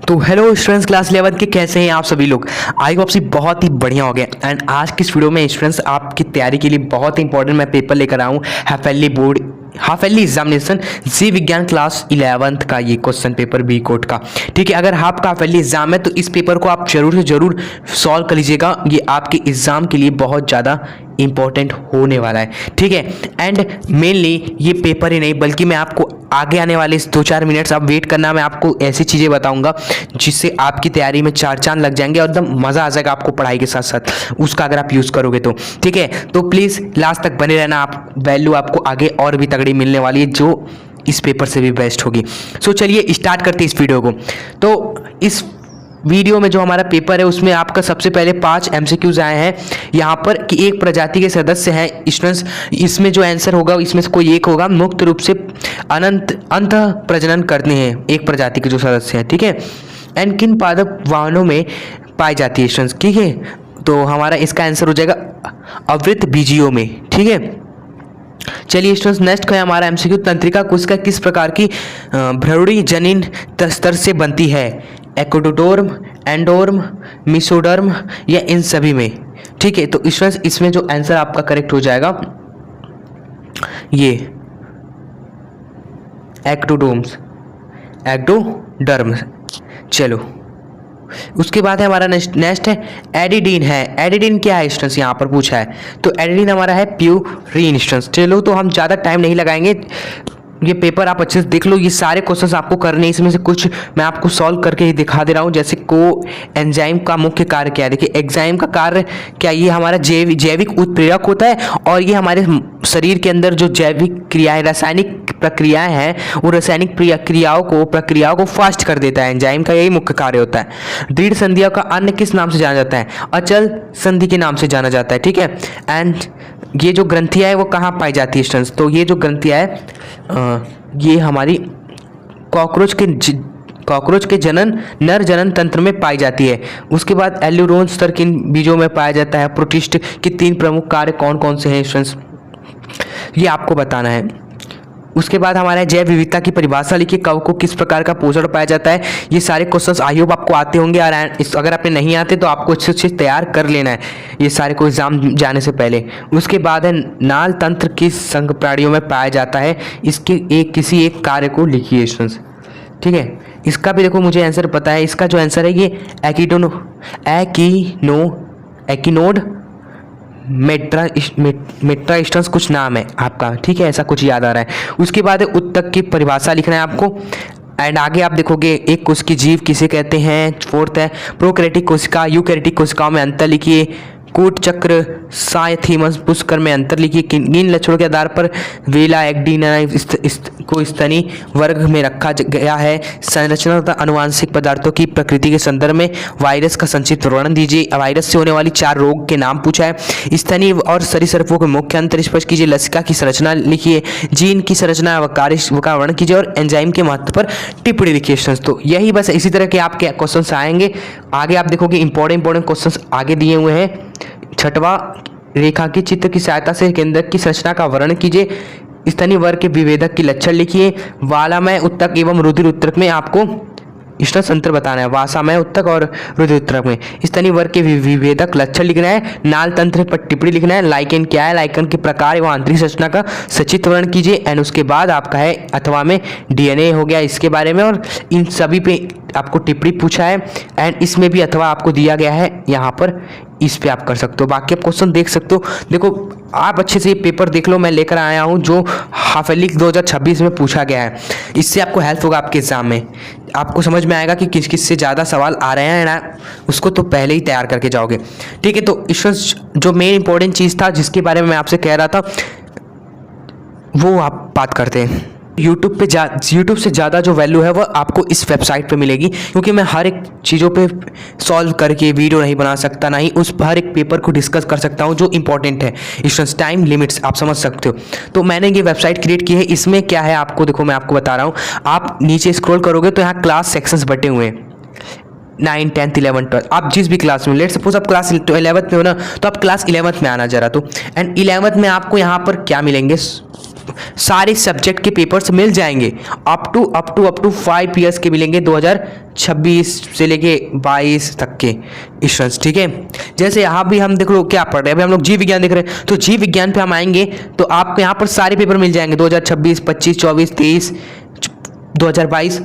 तो hello students, class 11 के कैसे हैं आप सभी लोग। आई होप से बहुत ही बढ़िया हो गया। एंड आज की इस वीडियो में स्टूडेंट्स आपकी तैयारी के लिए बहुत ही इंपॉर्टेंट मैं पेपर लेकर आया हूँ। हाफ ईयरली एग्जामिनेशन जी विज्ञान क्लास 11th का ये क्वेश्चन पेपर बी कोड का। ठीक है, अगर आपका हाफ ईयरली एग्जाम है तो इस पेपर को आप जरूर से जरूर सॉल्व कर लीजिएगा। ये आपके एग्जाम के लिए बहुत ज़्यादा इंपॉर्टेंट होने वाला है। ठीक है, एंड मेनली ये पेपर ही नहीं बल्कि मैं आपको आगे आने वाले इस 2-4 मिनट्स आप वेट करना, मैं आपको ऐसी चीज़ें बताऊंगा जिससे आपकी तैयारी में 4 चांद लग जाएंगे और एकदम मज़ा आ जाएगा आपको पढ़ाई के साथ साथ उसका अगर आप यूज़ करोगे तो। ठीक है, तो प्लीज़ लास्ट तक बने रहना, आप वैल्यू आपको आगे और भी तगड़ी मिलने वाली है जो इस पेपर से भी बेस्ट होगी। सो चलिए स्टार्ट करते हैं इस वीडियो को। तो इस वीडियो में जो हमारा पेपर है उसमें आपका सबसे पहले 5 MCQs आए हैं यहाँ पर कि एक प्रजाति के सदस्य हैं स्टूडेंट्स। इसमें जो आंसर होगा इसमें से कोई एक होगा। मुक्त रूप से अंत प्रजनन करते हैं एक प्रजाति के जो सदस्य हैं। ठीक है, एंड किन पादप वाहनों में पाई जाती है स्टूडेंट्स। ठीक है, तो हमारा इसका आंसर हो जाएगा अवृत बीजियों में। ठीक है, चलिए स्टूडेंट्स नेक्स्ट है हमारा MCQ, तंत्रिका कोशिका किस प्रकार की भ्रूणी जनिन स्तर से बनती है। एक्टोडर्म, एंडोर्म, मेसोडर्म या इन सभी में। ठीक है, तो स्टूडेंट्स इसमें जो आंसर आपका करेक्ट हो जाएगा ये एक्टोडर्म। चलो उसके बाद है हमारा नेक्स्ट है एडिडिन है। एडिडिन क्या है स्टूडेंट्स यहाँ पर पूछा है, तो एडिडिन हमारा है प्यूरिन स्टूडेंट्स। चलो तो हम ज़्यादा टाइम नहीं लगाएंगे, ये पेपर आप अच्छे से देख लो। ये सारे क्वेश्चंस आपको करने, इसमें से कुछ मैं आपको सॉल्व करके ही दिखा दे रहा हूँ। जैसे को एंजाइम का मुख्य कार्य क्या है। देखिए एंजाइम का कार्य क्या, ये हमारा जैविक उत्प्रेरक होता है और ये हमारे शरीर के अंदर जो जैविक क्रियाएं, रासायनिक प्रक्रियाएं हैं, वो रासायनिक प्रक्रियाओं को फास्ट कर देता है। एंजाइम का यही मुख्य कार्य होता है। दृढ़ संधियों का अन्य किस नाम से जाना जाता है। अचल संधि के नाम से जाना जाता है। ठीक है, एंड ये जो ग्रंथियाँ है वो कहाँ पाई जाती है स्टूडेंट्स, तो ये जो ग्रंथियाँ है ये हमारी कॉकरोच के नर जनन तंत्र में पाई जाती है। उसके बाद एल्यूरोन स्तर किन बीजों में पाया जाता है। प्रोटिस्ट के 3 प्रमुख कार्य कौन कौन से हैं स्टूडेंट्स, ये आपको बताना है। उसके बाद हमारा जैव विविधता की परिभाषा लिखिए। कव को किस प्रकार का पोषण पाया जाता है। ये सारे क्वेश्चंस आई होप आपको आते होंगे और अगर आपने नहीं आते तो आपको अच्छे तैयार कर लेना है ये सारे को एग्जाम जाने से पहले। उसके बाद है नाल तंत्र किस संघ प्राणियों में पाया जाता है। इसके किसी एक कार्य को लिखिए स्टूडेंट्स। ठीक है, इसका भी देखो मुझे आंसर पता है। इसका जो आंसर है ये एकिनोड मेट्रा स्टन्स कुछ नाम है आपका। ठीक है, ऐसा कुछ याद आ रहा है। उसके बाद उत्तक की परिभाषा लिखना है आपको। एंड आगे आप देखोगे एक कोशिकीय जीव किसे कहते हैं। 4th है प्रोकैरियोटिक कोशिका, यूकैरियोटिक कोशिकाओं में अंतर लिखिए। कूट चक्र साइथीमस पुष्कर में अंतर लिखिए। किन लक्षणों के आधार पर वेला एक्डिना को स्तनी वर्ग में रखा गया है। संरचना तथा अनुवांशिक पदार्थों की प्रकृति के संदर्भ में वायरस का संक्षिप्त वर्णन दीजिए। वायरस से होने वाली 4 रोग के नाम पूछा है। स्तनी और सरीसृपों के मुख्य अंतर स्पष्ट कीजिए। लसिका की संरचना लिखिए। जीन की संरचना व कार्य का वर्णन कीजिए और एंजाइम के महत्व पर टिप्पणी लिखिए। तो यही बस इसी तरह के आपके क्वेश्चन आएंगे। आगे आप देखोगे इंपॉर्टेंट क्वेश्चन आगे दिए हुए हैं। 6वां रेखा के चित्र की सहायता से केंद्रक की संरचना का वर्णन कीजिए। स्तनी वर्ग के विभेदक की लक्षण लिखिए। वालामय उत्तक एवं रुधिर उत्तक में आपको स्टन्स अंतर बताना है। वासामय उत्तक और रुधिर उत्तक में स्तनी वर्ग के विभेदक लक्षण लिखना है। नाल तंत्र पर टिप्पणी लिखना है। लाइकेन क्या है, लाइकेन के प्रकार एवं आंतरिक संरचना का सचित्र वर्णन कीजिए। एंड उसके बाद आपका है अथवा में DNA हो गया इसके बारे में, और इन सभी पे आपको टिप्पणी पूछा है। एंड इसमें भी अथवा आपको दिया गया है यहाँ पर, इस पे आप कर सकते हो। बाकी आप क्वेश्चन देख सकते हो। देखो आप अच्छे से ये पेपर देख लो, मैं लेकर आया हूँ जो हाफ ईयरली 2026 में पूछा गया है। इससे आपको हेल्प होगा आपके एग्जाम में। आपको समझ में आएगा कि किस किस से ज़्यादा सवाल आ रहे हैं ना, उसको तो पहले ही तैयार करके जाओगे। ठीक है, तो इस जो मेन इंपॉर्टेंट चीज़ था जिसके बारे में मैं आपसे कह रहा था वो आप बात करते हैं। यूट्यूब से ज़्यादा जो वैल्यू है वो आपको इस वेबसाइट पे मिलेगी, क्योंकि मैं हर एक चीज़ों पे सॉल्व करके वीडियो नहीं बना सकता, ना ही उस हर एक पेपर को डिस्कस कर सकता हूँ जो इंपॉर्टेंट है। स्टूडेंट्स टाइम लिमिट्स आप समझ सकते हो। तो मैंने ये वेबसाइट क्रिएट की है। इसमें क्या है आपको देखो, मैं आपको बता रहा हूँ। आप नीचे स्क्रॉल करोगे तो यहाँ क्लास सेक्शंस बटे हुए हैं। 9, 10, 11, 12 आप जिस भी क्लास में, लेट सपोज आप क्लास 11th में हो ना, तो आप क्लास 11th में आना जरा तो। एंड 11th में आपको यहाँ पर क्या मिलेंगे, सारे सब्जेक्ट के पेपर्स मिल जाएंगे। अप टू 5 ईयर्स के मिलेंगे, 2026 से लेके 22 तक के स्टूडेंट्स, ठीक है। जैसे यहाँ भी हम देख लो क्या पढ़ रहे हैं, अभी हम लोग जीव विज्ञान देख रहे हैं, तो जीव विज्ञान पे हम आएंगे तो आपको यहाँ पर सारे पेपर मिल जाएंगे, 2026, 25, 24, 23, 2022,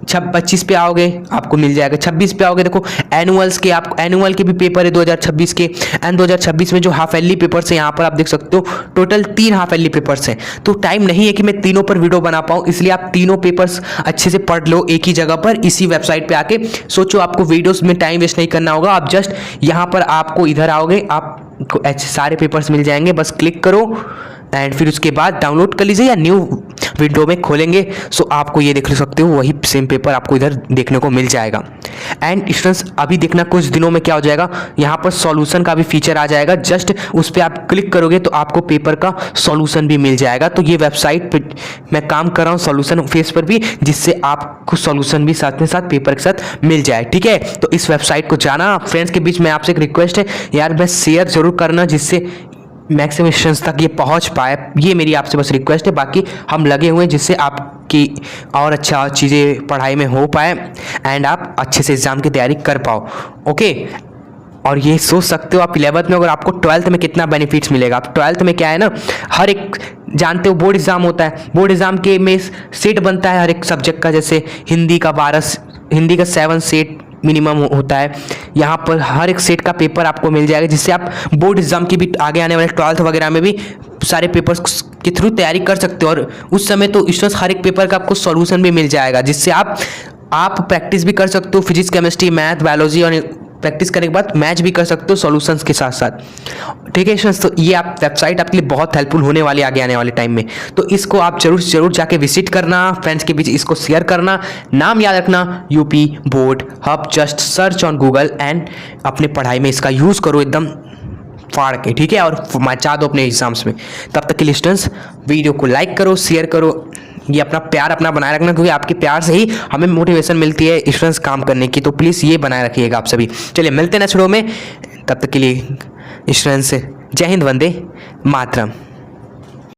25 पे आओगे आपको मिल जाएगा, 26 पे आओगे देखो एनुअल्स के, आपको एनुअल के भी पेपर है 2026 के, एंड 2026 में जो हाफ एयरली पेपर्स हैं यहाँ पर आप देख सकते हो टोटल 3 हाफ एयरली पेपर्स हैं। तो टाइम नहीं है कि मैं तीनों पर वीडियो बना पाऊँ, इसलिए आप तीनों पेपर्स अच्छे से पढ़ लो एक ही जगह पर, इसी वेबसाइट पे आके। सोचो आपको वीडियोस में टाइम वेस्ट नहीं करना होगा, आप जस्ट यहाँ पर आपको इधर आओगे, आपको सारे पेपर्स मिल जाएंगे, बस क्लिक करो एंड फिर उसके बाद डाउनलोड कर लीजिए या न्यू विंडो में खोलेंगे सो आपको ये देख सकते हो वही सेम पेपर आपको इधर देखने को मिल जाएगा। एंड स्टूडेंट्स अभी देखना कुछ दिनों में क्या हो जाएगा, यहाँ पर सॉल्यूशन का भी फीचर आ जाएगा, जस्ट उस पर आप क्लिक करोगे तो आपको पेपर का सॉल्यूशन भी मिल जाएगा। तो ये वेबसाइट पे मैं काम कर रहा हूँ सॉल्यूशन फेस पर भी, जिससे आपको सॉल्यूशन भी साथ में साथ पेपर के साथ मिल जाए, ठीक है। तो इस वेबसाइट को जाना फ्रेंड्स के बीच में आपसे एक रिक्वेस्ट है यार, बस शेयर जरूर करना जिससे मैक्सिमम स्टूडेंट्स तक ये पहुंच पाए, ये मेरी आपसे बस रिक्वेस्ट है। बाकी हम लगे हुए हैं जिससे आपकी और अच्छा चीज़ें पढ़ाई में हो पाए एंड आप अच्छे से एग्ज़ाम की तैयारी कर पाओ, ओके। और ये सोच सकते हो आप 11th में अगर आपको 12th में कितना बेनिफिट्स मिलेगा। आप 12th में क्या है ना, हर एक जानते हो बोर्ड एग्ज़ाम होता है, बोर्ड एग्ज़ाम के में सेट बनता है हर एक सब्जेक्ट का, जैसे हिंदी का 7 सेट मिनिमम होता है। यहाँ पर हर एक सेट का पेपर आपको मिल जाएगा, जिससे आप बोर्ड एग्जाम की भी आगे आने वाले 12th वगैरह में भी सारे पेपर्स के थ्रू तैयारी कर सकते हो। और उस समय तो स्टूडेंट्स हर एक पेपर का आपको सॉल्यूशन भी मिल जाएगा, जिससे आप प्रैक्टिस भी कर सकते हो, फिजिक्स, केमिस्ट्री, मैथ, बायोलॉजी, और प्रैक्टिस करने के बाद मैच भी कर सकते हो सॉल्यूशंस के साथ साथ, ठीक है स्टूडेंट्स। तो ये आप वेबसाइट आपके लिए बहुत हेल्पफुल होने वाली आगे आने वाले टाइम में, तो इसको आप जरूर जाके विजिट करना, फ्रेंड्स के बीच इसको शेयर करना। नाम याद रखना UP board hub, just search on Google and अपने पढ़ाई में इसका यूज़ करो एकदम फाड़ के, ठीक है, और मचा दो अपने एग्जाम्स में। तब तक के लिए स्टूडेंट्स वीडियो को लाइक करो, शेयर करो, ये अपना प्यार अपना बनाए रखना, क्योंकि आपके प्यार से ही हमें मोटिवेशन मिलती है स्टूडेंट्स काम करने की। तो प्लीज़ ये बनाए रखिएगा आप सभी। चलिए मिलते हैं नेक्स्ट वीडियो में, तब तक के लिए स्टूडेंट्स जय हिंद, वंदे मातरम।